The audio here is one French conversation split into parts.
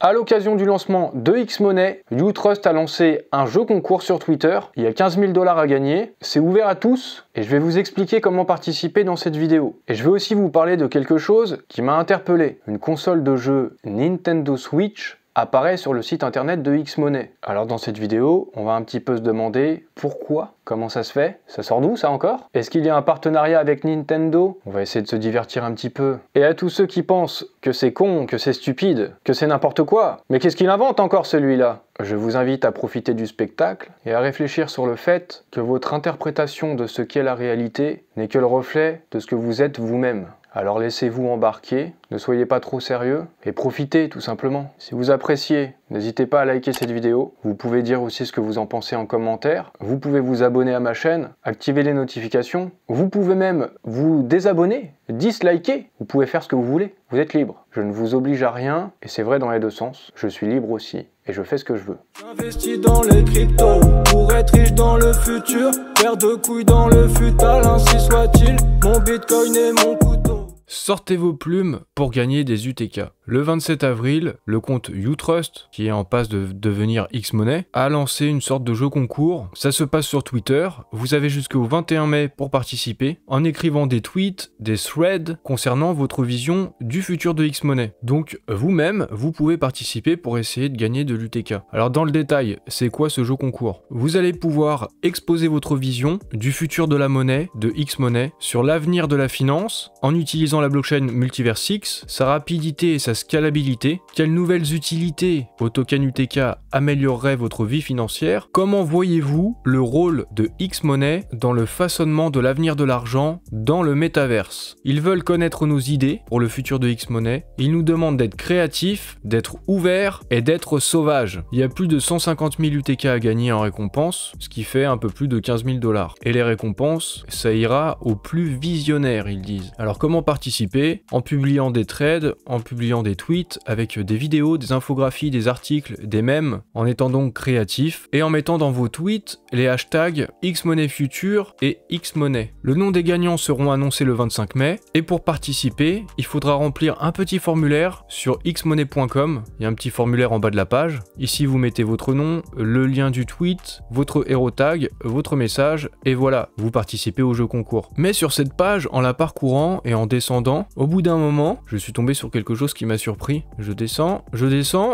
À l'occasion du lancement de X-Money, Utrust a lancé un jeu concours sur Twitter. Il y a 15 000 $ à gagner. C'est ouvert à tous et je vais vous expliquer comment participer dans cette vidéo. Et je vais aussi vous parler de quelque chose qui m'a interpellé. Une console de jeu Nintendo Switch apparaît sur le site internet de X-Money. Alors dans cette vidéo, on va un petit peu se demander pourquoi, comment ça se fait, ça sort d'où ça encore? Est-ce qu'il y a un partenariat avec Nintendo? On va essayer de se divertir un petit peu. Et à tous ceux qui pensent que c'est con, que c'est stupide, que c'est n'importe quoi, mais qu'est-ce qu'il invente encore celui-là? Je vous invite à profiter du spectacle et à réfléchir sur le fait que votre interprétation de ce qu'est la réalité n'est que le reflet de ce que vous êtes vous-même. Alors laissez-vous embarquer, ne soyez pas trop sérieux et profitez tout simplement. Si vous appréciez, n'hésitez pas à liker cette vidéo. Vous pouvez dire aussi ce que vous en pensez en commentaire. Vous pouvez vous abonner à ma chaîne, activer les notifications. Vous pouvez même vous désabonner, disliker. Vous pouvez faire ce que vous voulez. Vous êtes libre. Je ne vous oblige à rien et c'est vrai dans les deux sens. Je suis libre aussi et je fais ce que je veux. J'investis dans les cryptos pour être riche dans le futur. Paire de couilles dans le futal, ainsi soit-il. Mon bitcoin et mon couteau. Sortez vos plumes pour gagner des UTK. Le 27 avril, le compte Utrust, qui est en passe de devenir X-Money, a lancé une sorte de jeu concours. Ça se passe sur Twitter. Vous avez jusqu'au 21 mai pour participer en écrivant des tweets, des threads concernant votre vision du futur de X-Money. Donc vous-même, vous pouvez participer pour essayer de gagner de l'UTK. Alors dans le détail, c'est quoi ce jeu concours? Vous allez pouvoir exposer votre vision du futur de la monnaie, de X-Money, sur l'avenir de la finance en utilisant la blockchain Multiversix, sa rapidité et sa scalabilité, quelles nouvelles utilités au token UTK amélioreraient votre vie financière, comment voyez-vous le rôle de X-Money dans le façonnement de l'avenir de l'argent dans le métaverse. Ils veulent connaître nos idées pour le futur de X-Money, ils nous demandent d'être créatifs, d'être ouverts et d'être sauvages. Il y a plus de 150 000 UTK à gagner en récompense, ce qui fait un peu plus de 15 000 $. Et les récompenses, ça ira aux plus visionnaires, ils disent. Alors comment participer? En publiant des threads, en publiant des tweets avec des vidéos, des infographies, des articles, des mèmes, en étant donc créatif et en mettant dans vos tweets les hashtags XMoneyFuture et XMoney. Le nom des gagnants seront annoncés le 25 mai et pour participer, il faudra remplir un petit formulaire sur xmoney.com. Il y a un petit formulaire en bas de la page. Ici, vous mettez votre nom, le lien du tweet, votre hero tag, votre message et voilà, vous participez au jeu concours. Mais sur cette page, en la parcourant et en descendant, au bout d'un moment, je suis tombé sur quelque chose qui m'a surpris. Je descends,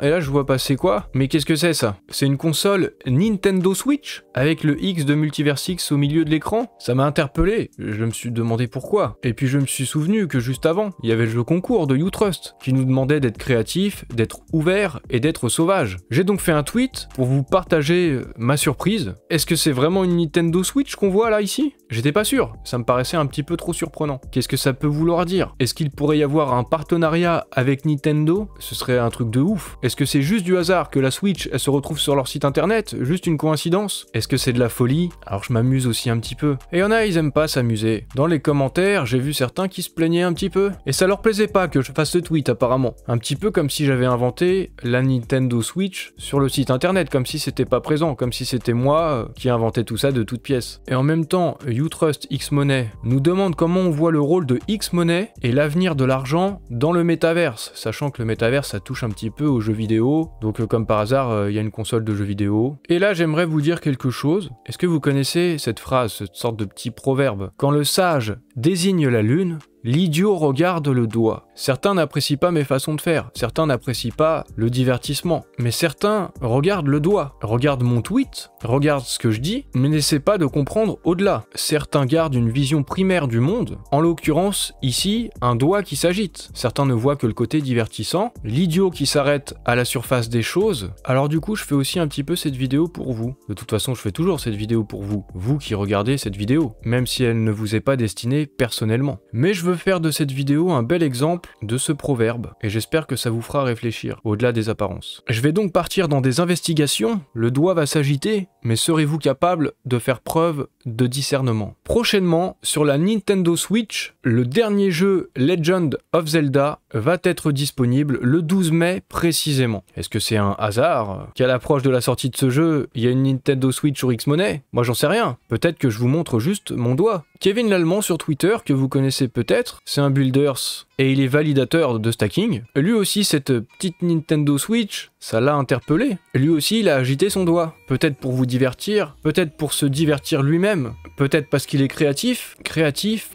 et là je vois passer quoi? Mais qu'est-ce que c'est ça? C'est une console Nintendo Switch avec le X de Multiversix au milieu de l'écran? Ça m'a interpellé, je me suis demandé pourquoi. Et puis je me suis souvenu que juste avant, il y avait le jeu concours de Utrust qui nous demandait d'être créatif, d'être ouvert et d'être sauvage. J'ai donc fait un tweet pour vous partager ma surprise. Est-ce que c'est vraiment une Nintendo Switch qu'on voit là ici? J'étais pas sûr, ça me paraissait un petit peu trop surprenant. Qu'est-ce que ça peut vouloir dire? Est-ce qu'il pourrait y avoir un partenariat avec Nintendo? Ce serait un truc de ouf. Est-ce que c'est juste du hasard que la Switch elle se retrouve sur leur site internet? Juste une coïncidence? Est-ce que c'est de la folie? Alors je m'amuse aussi un petit peu. Et y en a, ils aiment pas s'amuser. Dans les commentaires, j'ai vu certains qui se plaignaient un petit peu. Et ça leur plaisait pas que je fasse ce tweet apparemment. Un petit peu comme si j'avais inventé la Nintendo Switch sur le site internet, comme si c'était pas présent, comme si c'était moi qui inventais tout ça de toutes pièces. Et en même temps, Utrust X-Money nous demande comment on voit le rôle de X-Money et l'avenir de l'argent dans le métaverse, sachant que le métaverse ça touche un petit peu aux jeux vidéo, donc comme par hasard il y a une console de jeux vidéo. Et là j'aimerais vous dire quelque chose. Est-ce que vous connaissez cette phrase, cette sorte de petit proverbe? Quand le sage désigne la lune, l'idiot regarde le doigt. Certains n'apprécient pas mes façons de faire, certains n'apprécient pas le divertissement, mais certains regardent le doigt, regardent mon tweet, regardent ce que je dis, mais n'essaient pas de comprendre au-delà. Certains gardent une vision primaire du monde, en l'occurrence, ici, un doigt qui s'agite. Certains ne voient que le côté divertissant, l'idiot qui s'arrête à la surface des choses. Alors du coup, je fais aussi un petit peu cette vidéo pour vous. De toute façon, je fais toujours cette vidéo pour vous, vous qui regardez cette vidéo, même si elle ne vous est pas destinée personnellement. Mais je veux faire de cette vidéo un bel exemple de ce proverbe, et j'espère que ça vous fera réfléchir, au-delà des apparences. Je vais donc partir dans des investigations, le doigt va s'agiter, mais serez-vous capable de faire preuve de discernement? Prochainement, sur la Nintendo Switch, le dernier jeu Legend of Zelda va être disponible le 12 mai précisément. Est-ce que c'est un hasard qu'à l'approche de la sortie de ce jeu, il y a une Nintendo Switch sur X-Money? Moi j'en sais rien. Peut-être que je vous montre juste mon doigt. Kevin Lallemand sur Twitter, que vous connaissez peut-être, c'est un builders et il est validateur de stacking. Lui aussi, cette petite Nintendo Switch, ça l'a interpellé. Lui aussi, il a agité son doigt. Peut-être pour vous divertir, peut-être pour se divertir lui-même, peut-être parce qu'il est créatif,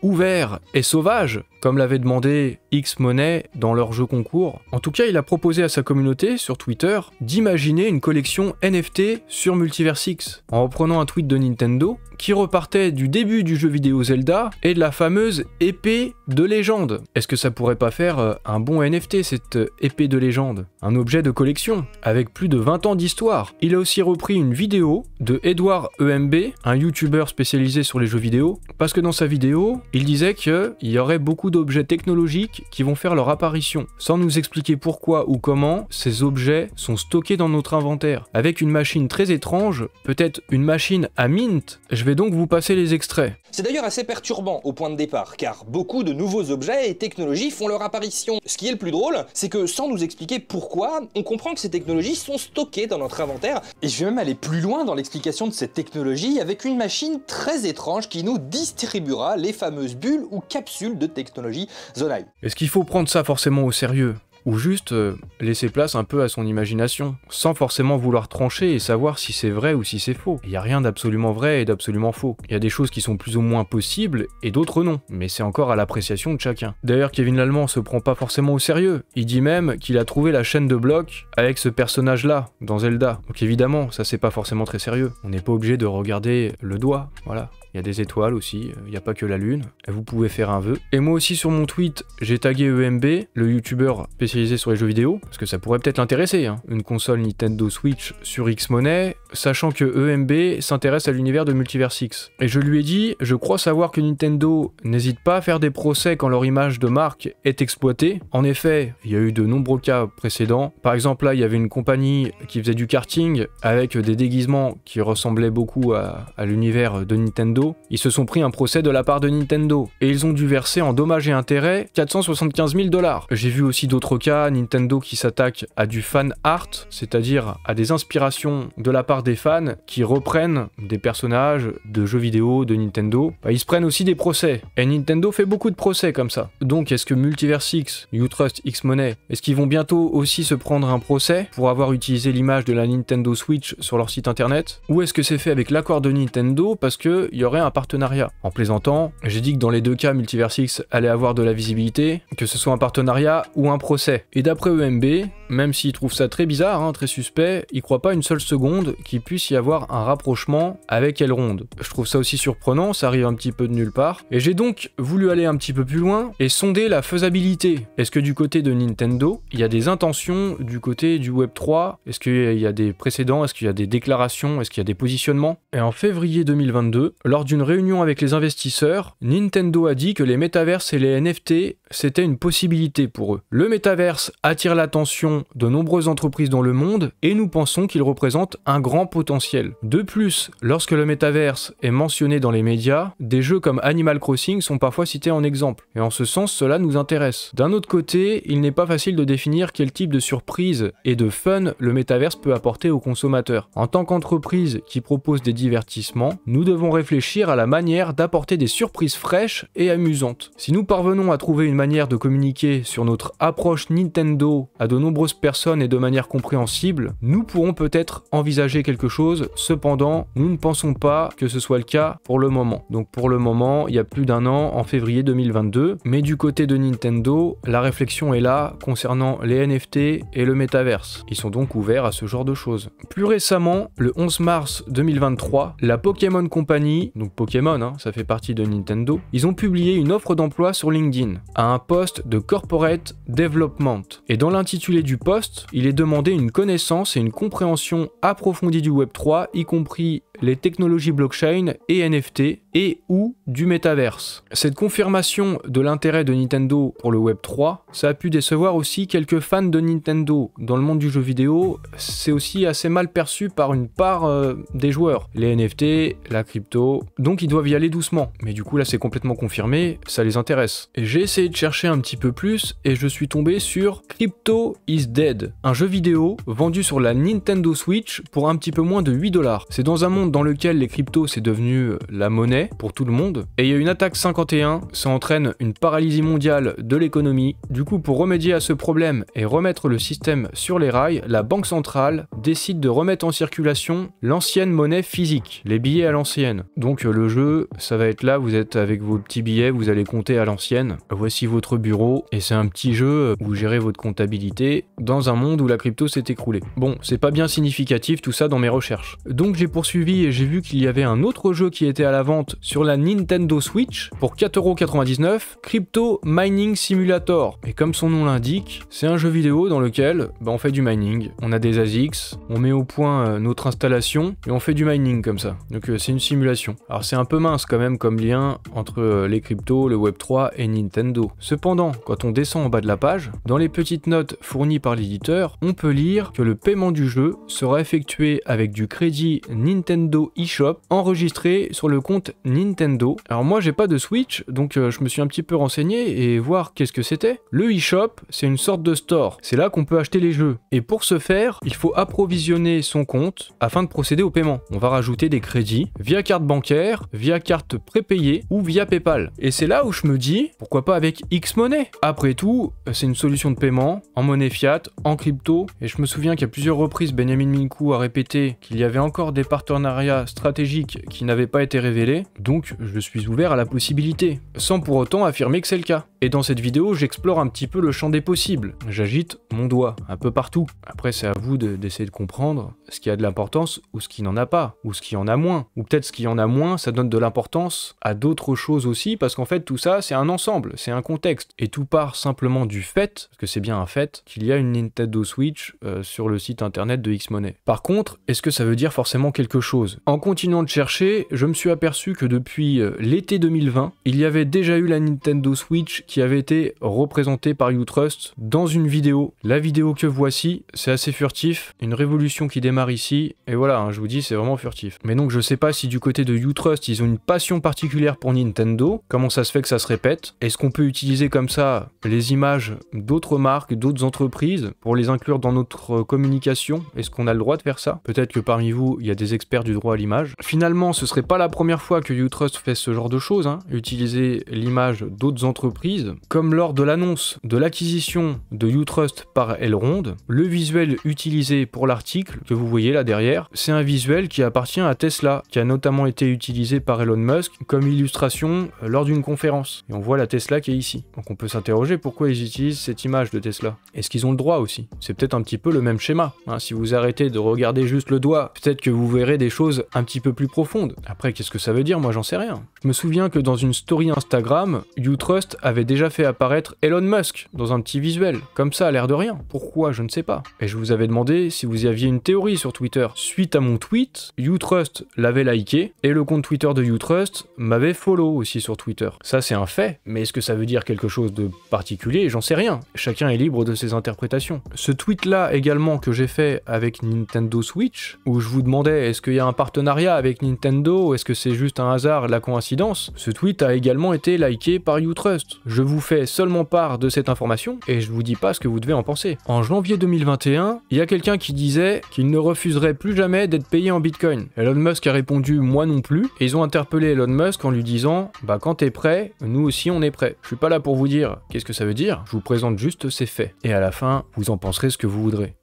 ouvert et sauvage, comme l'avait demandé X-Money dans leur jeu concours. En tout cas, il a proposé à sa communauté sur Twitter d'imaginer une collection NFT sur Multiversix, en reprenant un tweet de Nintendo qui repartait du début du jeu vidéo Zelda et de la fameuse épée de légende. Est-ce que ça pourrait pas faire un bon NFT, cette épée de légende? Un objet de collection, avec plus de 20 ans d'histoire. Il a aussi repris une vidéo de Edouard EMB, un youtubeur spécialisé sur les jeux vidéo, parce que dans sa vidéo, il disait qu'il y aurait beaucoup d'objets technologiques qui vont faire leur apparition, sans nous expliquer pourquoi ou comment ces objets sont stockés dans notre inventaire, avec une machine très étrange, peut-être une machine à mint. Je vais donc vous passer les extraits. C'est d'ailleurs assez perturbant au point de départ, car beaucoup de nouveaux objets et technologies font leur apparition. Ce qui est le plus drôle, c'est que sans nous expliquer pourquoi, on comprend que ces technologies sont stockées dans notre inventaire, et je vais même aller plus loin dans l'explication de cette technologie avec une machine très étrange qui nous distribuera les fameuses bulles ou capsules de technologie Zonai. Est-ce qu'il faut prendre ça forcément au sérieux ? Ou juste laisser place un peu à son imagination, sans forcément vouloir trancher et savoir si c'est vrai ou si c'est faux. Il n'y a rien d'absolument vrai et d'absolument faux. Il y a des choses qui sont plus ou moins possibles et d'autres non, mais c'est encore à l'appréciation de chacun. D'ailleurs, Kevin Lallemand se prend pas forcément au sérieux. Il dit même qu'il a trouvé la chaîne de blocs avec ce personnage-là, dans Zelda. Donc évidemment, ça c'est pas forcément très sérieux. On n'est pas obligé de regarder le doigt, voilà. Il y a des étoiles aussi, il n'y a pas que la lune, vous pouvez faire un vœu. Et moi aussi sur mon tweet, j'ai tagué EMB, le youtubeur spécialisé sur les jeux vidéo, parce que ça pourrait peut-être l'intéresser, hein. Une console Nintendo Switch sur X-Money, sachant que EMB s'intéresse à l'univers de Multiversix. Et je lui ai dit, je crois savoir que Nintendo n'hésite pas à faire des procès quand leur image de marque est exploitée. En effet, il y a eu de nombreux cas précédents. Par exemple là, il y avait une compagnie qui faisait du karting avec des déguisements qui ressemblaient beaucoup à l'univers de Nintendo. Ils se sont pris un procès de la part de Nintendo et ils ont dû verser en dommages et intérêts 475 000 $. J'ai vu aussi d'autres cas, Nintendo qui s'attaque à du fan art, c'est-à-dire à des inspirations de la part des fans qui reprennent des personnages de jeux vidéo de Nintendo. Ils se prennent aussi des procès et Nintendo fait beaucoup de procès comme ça. Donc est-ce que Multiversix, Utrust, X-Money, est-ce qu'ils vont bientôt aussi se prendre un procès pour avoir utilisé l'image de la Nintendo Switch sur leur site internet? Ou est-ce que c'est fait avec l'accord de Nintendo parce qu'il y aurait un partenariat? En plaisantant, j'ai dit que dans les deux cas, Multiversix allait avoir de la visibilité, que ce soit un partenariat ou un procès. Et d'après EMB, même s'il trouve ça très bizarre, hein, très suspect, il croit pas une seule seconde qu'il puisse y avoir un rapprochement avec Elrond. Je trouve ça aussi surprenant, ça arrive un petit peu de nulle part. Et j'ai donc voulu aller un petit peu plus loin et sonder la faisabilité. Est-ce que du côté de Nintendo, il y a des intentions du côté du Web3? Est-ce qu'il y a des précédents? Est-ce qu'il y a des déclarations? Est-ce qu'il y a des positionnements? Et en février 2022, lors d'une réunion avec les investisseurs, Nintendo a dit que les métaverses et les NFT, c'était une possibilité pour eux. Le métaverse attire l'attention de nombreuses entreprises dans le monde et nous pensons qu'il représente un grand potentiel. De plus, lorsque le métaverse est mentionné dans les médias, des jeux comme Animal Crossing sont parfois cités en exemple. Et en ce sens, cela nous intéresse. D'un autre côté, il n'est pas facile de définir quel type de surprise et de fun le métaverse peut apporter aux consommateurs. En tant qu'entreprise qui propose des divertissements, nous devons réfléchir à la manière d'apporter des surprises fraîches et amusantes. Si nous parvenons à trouver une manière de communiquer sur notre approche Nintendo à de nombreuses personnes et de manière compréhensible, nous pourrons peut-être envisager quelque chose. Cependant, nous ne pensons pas que ce soit le cas pour le moment. Donc pour le moment, il y a plus d'un an, en février 2022, mais du côté de Nintendo, la réflexion est là concernant les NFT et le métaverse. Ils sont donc ouverts à ce genre de choses. Plus récemment, le 11 mars 2023, la Pokémon Company donc Pokémon, hein, ça fait partie de Nintendo, ils ont publié une offre d'emploi sur LinkedIn à un poste de Corporate Development. Et dans l'intitulé du poste, il est demandé une connaissance et une compréhension approfondie du Web3, y compris les technologies blockchain et NFT et ou du métaverse. Cette confirmation de l'intérêt de Nintendo pour le Web3, ça a pu décevoir aussi quelques fans de Nintendo. Dans le monde du jeu vidéo, c'est aussi assez mal perçu par une part des joueurs. Les NFT, la crypto, donc ils doivent y aller doucement. Mais du coup là c'est complètement confirmé, ça les intéresse. Et j'ai essayé de chercher un petit peu plus et je suis tombé sur Crypto is Dead, un jeu vidéo vendu sur la Nintendo Switch pour un petit peu moins de 8$. C'est dans un monde dans lequel les cryptos c'est devenu la monnaie pour tout le monde, et il y a une attaque 51, ça entraîne une paralysie mondiale de l'économie. Du coup, pour remédier à ce problème et remettre le système sur les rails, la banque centrale décide de remettre en circulation l'ancienne monnaie physique, les billets à l'ancienne. Donc le jeu, ça va être là, vous êtes avec vos petits billets, vous allez compter à l'ancienne. Voici votre bureau, et c'est un petit jeu où vous gérez votre comptabilité dans un monde où la crypto s'est écroulée. Bon, c'est pas bien significatif tout ça dans mes recherches. Donc j'ai poursuivi et j'ai vu qu'il y avait un autre jeu qui était à la vente sur la Nintendo Switch pour 4,99€, Crypto Mining Simulator. Et comme son nom l'indique, c'est un jeu vidéo dans lequel on fait du mining, on a des ASICs, on met au point notre installation et on fait du mining comme ça. Donc c'est une simulation. Alors c'est un peu mince quand même comme lien entre les cryptos, le Web3 et Nintendo. Cependant, quand on descend en bas de la page, dans les petites notes fournies par l'éditeur, on peut lire que le paiement du jeu sera effectué avec du crédit Nintendo eShop enregistré sur le compte Nintendo. Alors moi j'ai pas de Switch, donc je me suis un petit peu renseigné et voir qu'est-ce que c'était. Le eShop, c'est une sorte de store. C'est là qu'on peut acheter les jeux. Et pour ce faire, il faut approvisionner son compte afin de procéder au paiement. On va rajouter des crédits via carte bancaire, via carte prépayée ou via PayPal. Et c'est là où je me dis, pourquoi pas avec X-Money? Après tout, c'est une solution de paiement en monnaie fiat, en crypto. Et je me souviens qu'à plusieurs reprises, Benjamin Minkou a répété qu'il y avait encore des partenariats stratégiques qui n'avaient pas été révélés. Donc je suis ouvert à la possibilité, sans pour autant affirmer que c'est le cas. Et dans cette vidéo, j'explore un petit peu le champ des possibles. J'agite mon doigt un peu partout. Après, c'est à vous d'essayer de comprendre ce qui a de l'importance ou ce qui n'en a pas, ou ce qui en a moins. Ou peut-être ce qui en a moins, ça donne de l'importance à d'autres choses aussi, parce qu'en fait, tout ça, c'est un ensemble, c'est un contexte. Et tout part simplement du fait, parce que c'est bien un fait, qu'il y a une Nintendo Switch sur le site internet de X-Money. Par contre, est-ce que ça veut dire forcément quelque chose? En continuant de chercher, je me suis aperçu que depuis l'été 2020, il y avait déjà eu la Nintendo Switch qui avait été représentée par Utrust dans une vidéo. La vidéo que voici, c'est assez furtif, une révolution qui démarre ici, et voilà, hein, je vous dis, c'est vraiment furtif. Mais donc je sais pas si du côté de Utrust, ils ont une passion particulière pour Nintendo, comment ça se fait que ça se répète, est-ce qu'on peut utiliser comme ça les images d'autres marques, d'autres entreprises, pour les inclure dans notre communication? Est-ce qu'on a le droit de faire ça? Peut-être que parmi vous, il y a des experts du droit à l'image. Finalement, ce serait pas la première fois que Utrust fait ce genre de choses, hein, utiliser l'image d'autres entreprises, comme lors de l'annonce de l'acquisition de Utrust par Elrond. Le visuel utilisé pour l'article que vous voyez là derrière, c'est un visuel qui appartient à Tesla, qui a notamment été utilisé par Elon Musk comme illustration lors d'une conférence. Et on voit la Tesla qui est ici. Donc on peut s'interroger pourquoi ils utilisent cette image de Tesla. Est-ce qu'ils ont le droit aussi? C'est peut-être un petit peu le même schéma, hein. Si vous arrêtez de regarder juste le doigt, peut-être que vous verrez des choses un petit peu plus profondes. Après, qu'est-ce que ça veut dire? Moi, j'en sais rien. Je me souviens que dans une story Instagram, Utrust avait déjà fait apparaître Elon Musk dans un petit visuel. Comme ça, à l'air de rien. Pourquoi? Je ne sais pas. Et je vous avais demandé si vous y aviez une théorie sur Twitter. Suite à mon tweet, Utrust l'avait liké et le compte Twitter de Utrust m'avait follow aussi sur Twitter. Ça, c'est un fait. Mais est-ce que ça veut dire quelque chose de particulier? J'en sais rien. Chacun est libre de ses interprétations. Ce tweet-là également que j'ai fait avec Nintendo Switch, où je vous demandais est-ce qu'il y a un partenariat avec Nintendo, est-ce que c'est juste un hasard, la coïncidence? Ce tweet a également été liké par Utrust. Je vous fais seulement part de cette information et je vous dis pas ce que vous devez en penser. En janvier 2021, il y a quelqu'un qui disait qu'il ne refuserait plus jamais d'être payé en Bitcoin. Elon Musk a répondu moi non plus et ils ont interpellé Elon Musk en lui disant bah quand t'es prêt, nous aussi on est prêt. Je suis pas là pour vous dire qu'est-ce que ça veut dire, je vous présente juste ces faits. Et à la fin, vous en penserez ce que vous voudrez.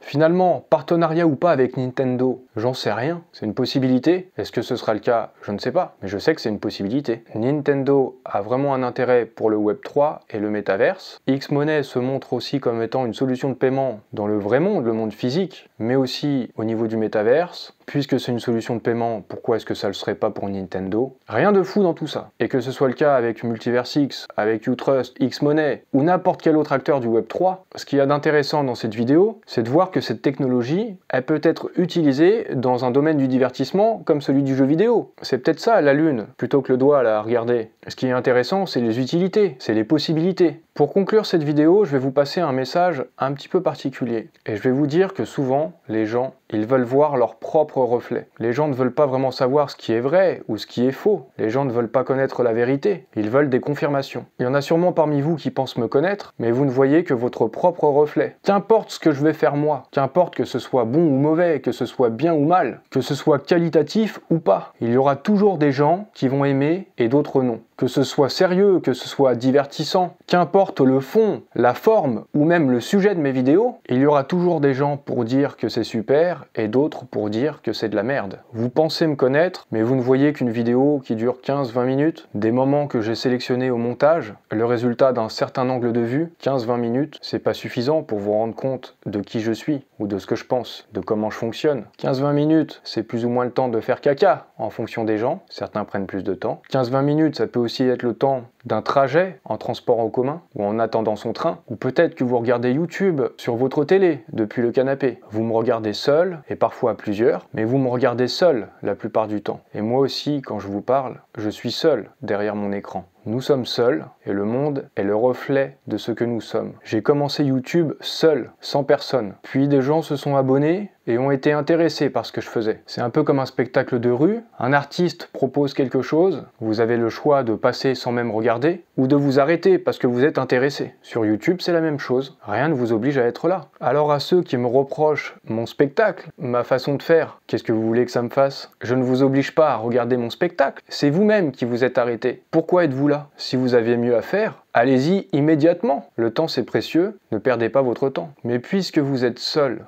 Finalement, partenariat ou pas avec Nintendo, j'en sais rien, c'est une possibilité. Est-ce que ce sera le cas? Je ne sais pas, mais je sais que c'est une possibilité. Nintendo a vraiment un intérêt pour le Web3 et le métaverse. X-Money se montre aussi comme étant une solution de paiement dans le vrai monde, le monde physique, mais aussi au niveau du métaverse. Puisque c'est une solution de paiement, pourquoi est-ce que ça le serait pas pour Nintendo? Rien de fou dans tout ça. Et que ce soit le cas avec Multiversix, avec Utrust, Xmoney ou n'importe quel autre acteur du Web3, ce qu'il y a d'intéressant dans cette vidéo, c'est de voir que cette technologie, elle peut être utilisée dans un domaine du divertissement comme celui du jeu vidéo. C'est peut-être ça la lune, plutôt que le doigt là à regarder. Ce qui est intéressant, c'est les utilités, c'est les possibilités. Pour conclure cette vidéo, je vais vous passer un message un petit peu particulier. Et je vais vous dire que souvent, les gens, ils veulent voir leur propre reflet. Les gens ne veulent pas vraiment savoir ce qui est vrai ou ce qui est faux. Les gens ne veulent pas connaître la vérité. Ils veulent des confirmations. Il y en a sûrement parmi vous qui pensent me connaître, mais vous ne voyez que votre propre reflet. Qu'importe ce que je vais faire moi, qu'importe que ce soit bon ou mauvais, que ce soit bien ou mal, que ce soit qualitatif ou pas, il y aura toujours des gens qui vont aimer et d'autres non. Que ce soit sérieux, que ce soit divertissant, qu'importe le fond, la forme ou même le sujet de mes vidéos, il y aura toujours des gens pour dire que c'est super et d'autres pour dire que c'est de la merde. Vous pensez me connaître, mais vous ne voyez qu'une vidéo qui dure 15-20 minutes, des moments que j'ai sélectionnés au montage, le résultat d'un certain angle de vue, 15-20 minutes, c'est pas suffisant pour vous rendre compte de qui je suis ou de ce que je pense, de comment je fonctionne. 15-20 minutes, c'est plus ou moins le temps de faire caca en fonction des gens, certains prennent plus de temps. 15-20 minutes, ça peut aussi être le temps d'un trajet en transport en commun ou en attendant son train, ou peut-être que vous regardez YouTube sur votre télé depuis le canapé. Vous me regardez seul et parfois à plusieurs, mais vous me regardez seul la plupart du temps. Et moi aussi, quand je vous parle, je suis seul derrière mon écran. Nous sommes seuls et le monde est le reflet de ce que nous sommes. J'ai commencé YouTube seul, sans personne. Puis des gens se sont abonnés et ont été intéressés par ce que je faisais. C'est un peu comme un spectacle de rue. Un artiste propose quelque chose, vous avez le choix de passer sans même regarder ou de vous arrêter parce que vous êtes intéressé. Sur YouTube, c'est la même chose. Rien ne vous oblige à être là. Alors à ceux qui me reprochent mon spectacle, ma façon de faire, qu'est-ce que vous voulez que ça me fasse? Je ne vous oblige pas à regarder mon spectacle. C'est vous-même qui vous êtes arrêté. Pourquoi êtes-vous là? Si vous aviez mieux à faire, allez-y immédiatement. Le temps c'est précieux, ne perdez pas votre temps. Mais puisque vous êtes seul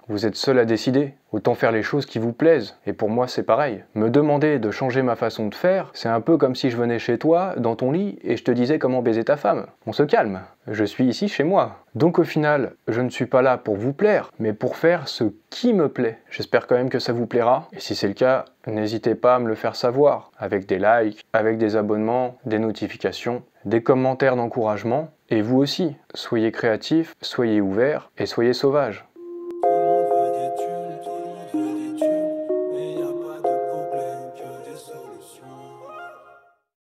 à décider. Autant faire les choses qui vous plaisent. Et pour moi c'est pareil. Me demander de changer ma façon de faire, c'est un peu comme si je venais chez toi, dans ton lit, et je te disais comment baiser ta femme. On se calme. Je suis ici chez moi. Donc au final, je ne suis pas là pour vous plaire, mais pour faire ce qui me plaît. J'espère quand même que ça vous plaira. Et si c'est le cas, n'hésitez pas à me le faire savoir. Avec des likes, avec des abonnements, des notifications, des commentaires d'encouragement. Et vous aussi, soyez créatifs, soyez ouverts et soyez sauvages.